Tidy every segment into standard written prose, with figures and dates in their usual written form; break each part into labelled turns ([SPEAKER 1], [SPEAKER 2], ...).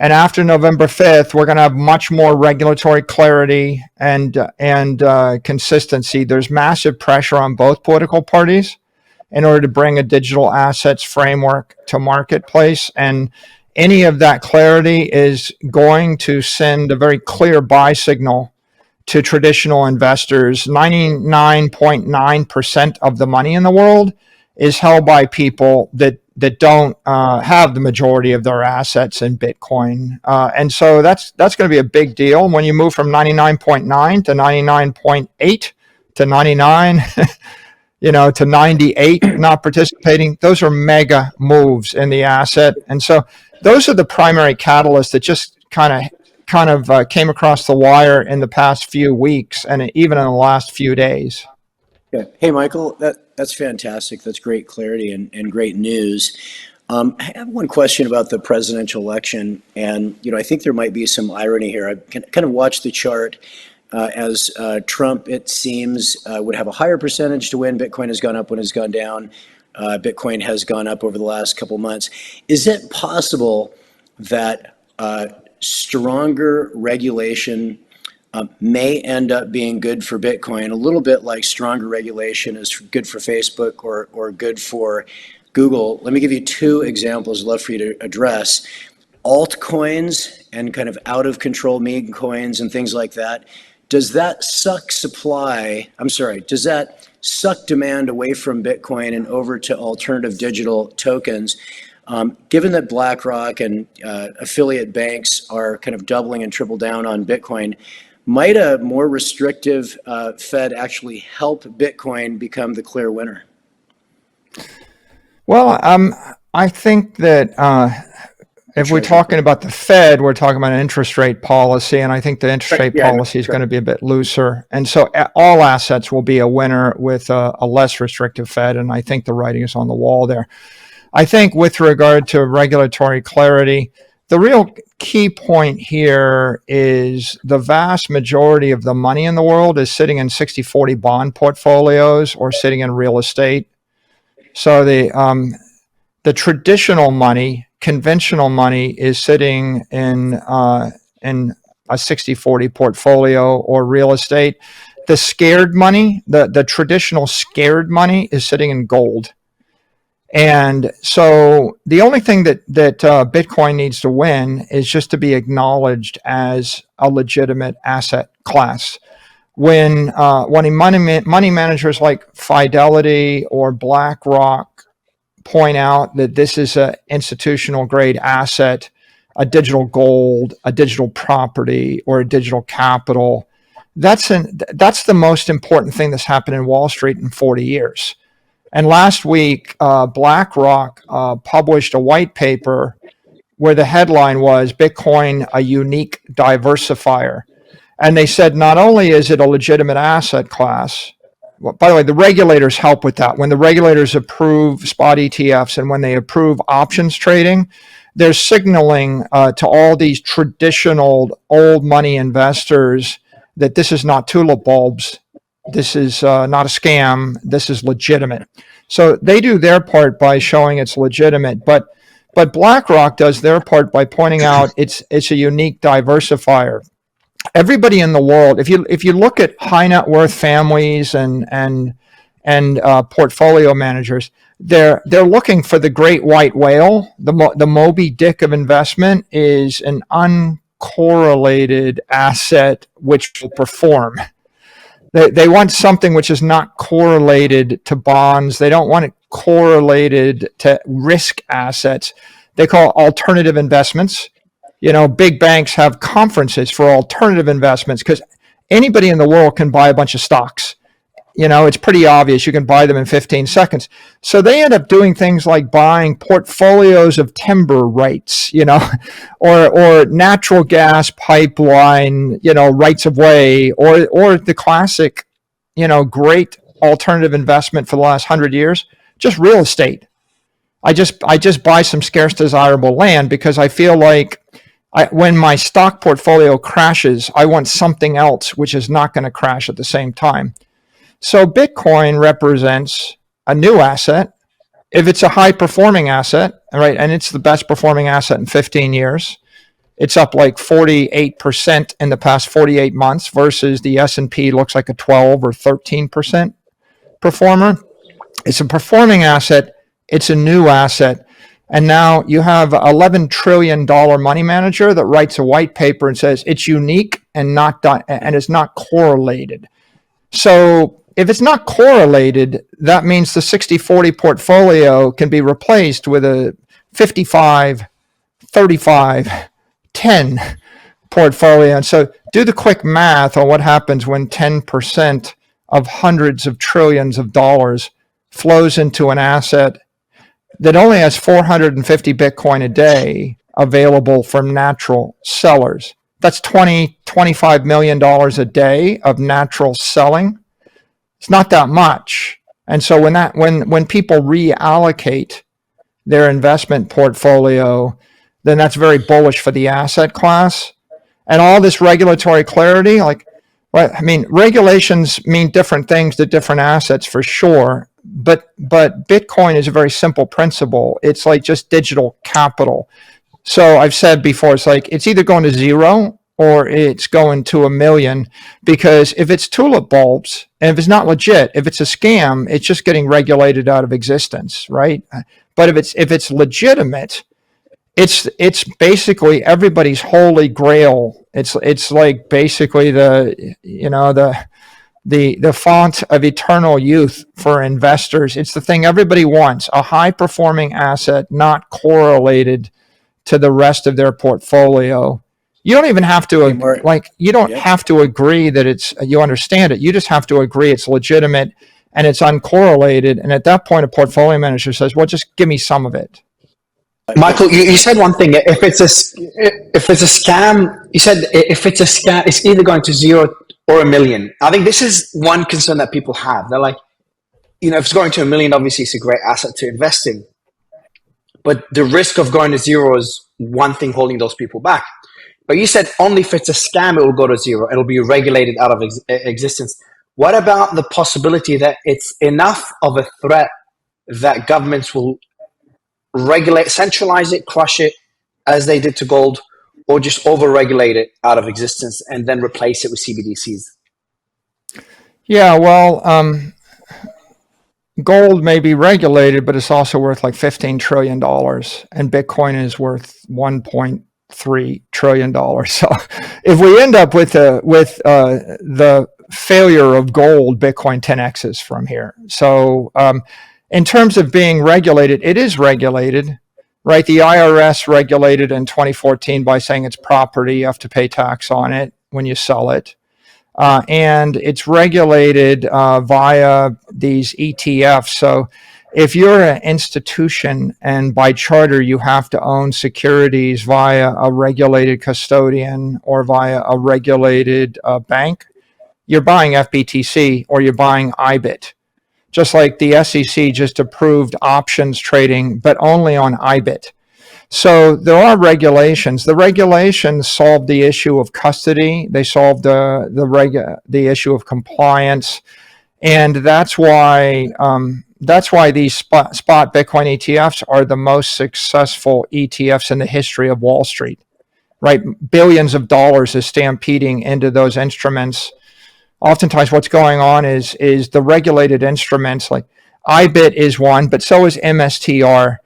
[SPEAKER 1] And after November 5th, we're going to have much more regulatory clarity and consistency. There's massive pressure on both political parties in order to bring a digital assets framework to marketplace. And any of that clarity is going to send a very clear buy signal to traditional investors. 99.9% of the money in the world is held by people that don't have the majority of their assets in Bitcoin. And so that's going to be a big deal. When you move from 99.9 to 99.8 to 99, to 98 not participating, those are mega moves in the asset. And so those are the primary catalysts that just kind of came across the wire in the past few weeks and even in the last few days.
[SPEAKER 2] Yeah. Hey, Michael, that's fantastic. That's great clarity and great news. I have one question about the presidential election, and I think there might be some irony here. I kind of watched the chart as Trump, it seems, would have a higher percentage to win. Bitcoin has gone up when it's gone down. Bitcoin has gone up over the last couple months. Is it possible that stronger regulation may end up being good for Bitcoin, a little bit like stronger regulation is good for Facebook or good for Google? Let me give you two examples I'd love for you to address. Altcoins and kind of out of control meme coins and things like that. Does that suck does that suck demand away from Bitcoin and over to alternative digital tokens? Given that BlackRock and affiliate banks are kind of doubling and triple down on Bitcoin, might a more restrictive Fed actually help Bitcoin become the clear winner?
[SPEAKER 1] Well, I think that if we're talking about the Fed, we're talking about an interest rate policy, and I think the interest rate policy is going to be a bit looser. And so all assets will be a winner with a less restrictive Fed, and I think the writing is on the wall there. I think with regard to regulatory clarity, the real key point here is the vast majority of the money in the world is sitting in 60-40 bond portfolios or sitting in real estate. So the traditional money, conventional money, is sitting in a 60-40 portfolio or real estate. The scared money, the traditional scared money, is sitting in gold. And so the only thing that Bitcoin needs to win is just to be acknowledged as a legitimate asset class. When money managers like Fidelity or BlackRock point out that this is an institutional grade asset, a digital gold, a digital property, or a digital capital, that's the most important thing that's happened in Wall Street in 40 years. And last week, BlackRock published a white paper where the headline was Bitcoin, a unique diversifier. And they said not only is it a legitimate asset class, well, by the way, the regulators help with that. When the regulators approve spot ETFs and when they approve options trading, they're signaling to all these traditional old money investors that this is not tulip bulbs. This is not a scam. This is legitimate. So they do their part by showing it's legitimate, but BlackRock does their part by pointing out it's a unique diversifier. Everybody in the world, if you look at high net worth families and portfolio managers, they're looking for the great white whale. The Moby Dick of investment is an uncorrelated asset which will perform. They want something which is not correlated to bonds. They don't want it correlated to risk assets. They call it alternative investments. Big banks have conferences for alternative investments because anybody in the world can buy a bunch of stocks. It's pretty obvious. You can buy them in 15 seconds. So they end up doing things like buying portfolios of timber rights, or natural gas pipeline, rights of way, or the classic, great alternative investment for the last 100 years, just real estate. I just buy some scarce desirable land because I feel like when my stock portfolio crashes, I want something else which is not going to crash at the same time. So Bitcoin represents a new asset. If it's a high performing asset, right, and it's the best performing asset in 15 years, It's up like 48% in the past 48 months versus the S&P looks like a 12 or 13% performer. It's a performing asset. It's a new asset. And now you have $11 trillion money manager that writes a white paper and says it's unique and it's not correlated. So if it's not correlated, that means the 60-40 portfolio can be replaced with a 55, 35, 10 portfolio. And so do the quick math on what happens when 10% of hundreds of trillions of dollars flows into an asset that only has 450 Bitcoin a day available from natural sellers. That's $25 million a day of natural selling. It's not that much. And so when people reallocate their investment portfolio, then that's very bullish for the asset class. And all this regulatory clarity, regulations mean different things to different assets for sure. But Bitcoin is a very simple principle. It's like just digital capital. So I've said before, it's either going to zero or it's going to 1 million, because if it's tulip bulbs and if it's not legit, if it's a scam, it's just getting regulated out of existence, right? But if it's legitimate, it's basically everybody's holy grail. It's like basically the font of eternal youth for investors. It's the thing everybody wants, a high performing asset not correlated to the rest of their portfolio. You don't even have to have to agree that you understand it. You just have to agree it's legitimate and it's uncorrelated. And at that point, a portfolio manager says, well, just give me some of it.
[SPEAKER 3] Michael, you said one thing. If it's a scam, you said if it's a scam, it's either going to zero or 1 million. I think this is one concern that people have. They're like, if it's going to 1 million, obviously it's a great asset to invest in. But the risk of going to zero is one thing holding those people back. But you said only if it's a scam, it will go to zero. It'll be regulated out of existence. What about the possibility that it's enough of a threat that governments will regulate, centralize it, crush it, as they did to gold, or just over-regulate it out of existence and then replace it with CBDCs?
[SPEAKER 1] Yeah, well, gold may be regulated, but it's also worth like $15 trillion, and Bitcoin is worth $1.3 trillion. So if we end up with the failure of gold, Bitcoin 10x's from here. So in terms of being regulated, it is regulated, right? The IRS regulated in 2014 by saying it's property. You have to pay tax on it when you sell it. And it's regulated via these ETFs. So if you're an institution and by charter you have to own securities via a regulated custodian or via a regulated bank, you're buying FBTC or you're buying IBIT. Just like the SEC just approved options trading, but only on IBIT. So there are regulations. The regulations solved the issue of custody. They solved the issue of compliance, and that's why these spot Bitcoin ETFs are the most successful ETFs in the history of Wall Street. Right, billions of dollars is stampeding into those instruments. Oftentimes what's going on is the regulated instruments, like IBIT is one, but so is MSTR.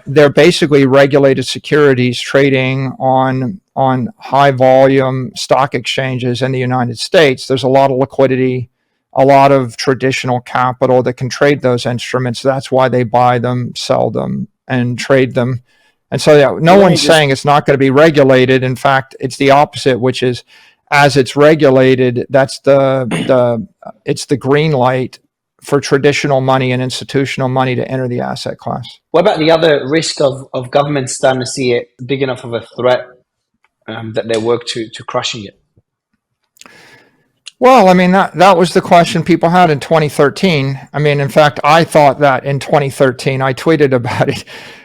[SPEAKER 1] They're basically regulated securities trading on high volume stock exchanges in the United States. There's a lot of liquidity, a lot of traditional capital that can trade those instruments. That's why they buy them, sell them, and trade them. And so no one's saying it's not going to be regulated. In fact, it's the opposite, which is as it's regulated, that's it's the green light for traditional money and institutional money to enter the asset class.
[SPEAKER 3] What about the other risk of governments starting to see it big enough of a threat that they work to crushing it?
[SPEAKER 1] Well, I mean, that was the question people had in 2013. I mean, in fact, I thought that in 2013. I tweeted about it.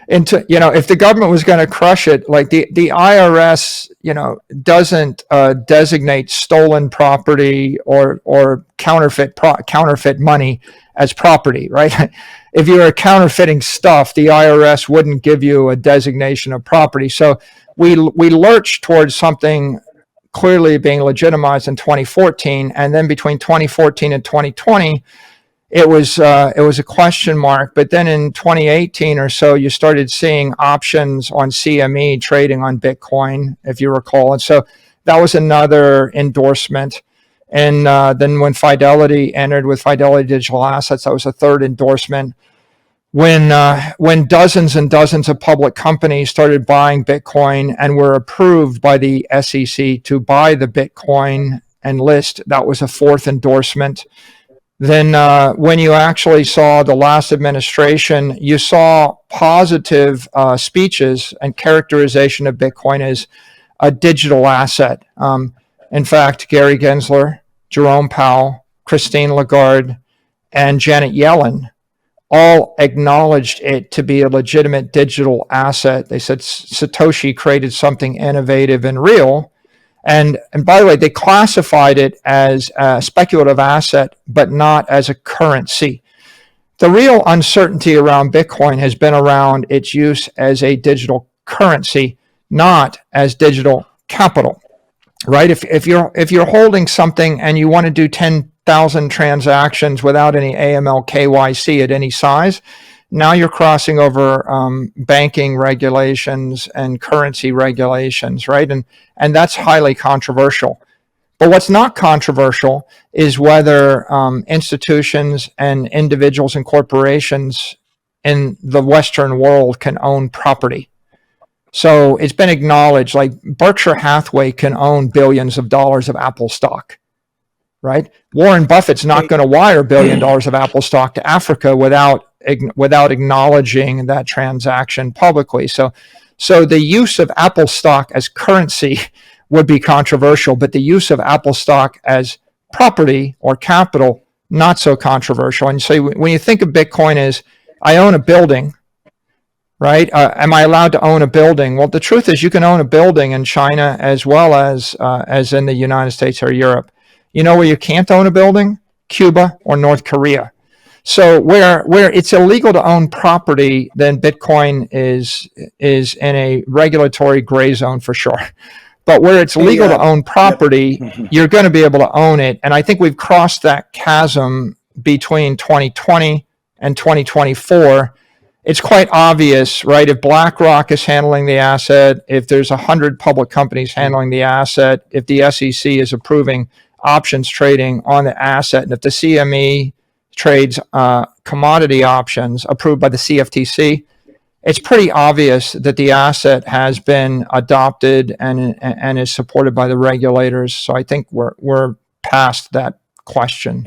[SPEAKER 1] If the government was going to crush it, like the IRS, doesn't designate stolen property or counterfeit money as property, right? If you're counterfeiting stuff, the IRS wouldn't give you a designation of property. So we lurched towards something clearly being legitimized in 2014, and then between 2014 and 2020, it was a question mark. But then in 2018 or so, you started seeing options on CME trading on Bitcoin, if you recall, and so that was another endorsement. And then when Fidelity entered with Fidelity Digital Assets, that was a third endorsement. When dozens and dozens of public companies started buying Bitcoin and were approved by the SEC to buy the Bitcoin and list, that was a fourth endorsement. Then when you actually saw the last administration, you saw positive speeches and characterization of Bitcoin as a digital asset. In fact, Gary Gensler, Jerome Powell, Christine Lagarde, and Janet Yellen all acknowledged it to be a legitimate digital asset. They said Satoshi created something innovative and real. And by the way, they classified it as a speculative asset, but not as a currency. The real uncertainty around Bitcoin has been around its use as a digital currency, not as digital capital, right? If you're holding something and you want to do 10,000 transactions without any AML KYC at any size, now you're crossing over banking regulations and currency regulations, right? And that's highly controversial. But what's not controversial is whether institutions and individuals and corporations in the Western world can own property. So it's been acknowledged, like Berkshire Hathaway can own billions of dollars of Apple stock, right? Warren Buffett's not going to wire $1 billion of Apple stock to Africa without acknowledging that transaction publicly. So the use of Apple stock as currency would be controversial, but the use of Apple stock as property or capital, not so controversial. And so when you think of Bitcoin as, I own a building, right? Am I allowed to own a building? Well, the truth is you can own a building in China as well as in the United States or Europe. You know where you can't own a building? Cuba or North Korea. So where it's illegal to own property, then Bitcoin is in a regulatory gray zone for sure. But where it's legal to own property, you're going to be able to own it. And I think we've crossed that chasm between 2020 and 2024. It's quite obvious, right? If BlackRock is handling the asset, if there's 100 public companies handling the asset, if the SEC is approving options trading on the asset, and if the CME trades commodity options approved by the CFTC, it's pretty obvious that the asset has been adopted and is supported by the regulators. So I think we're past that question.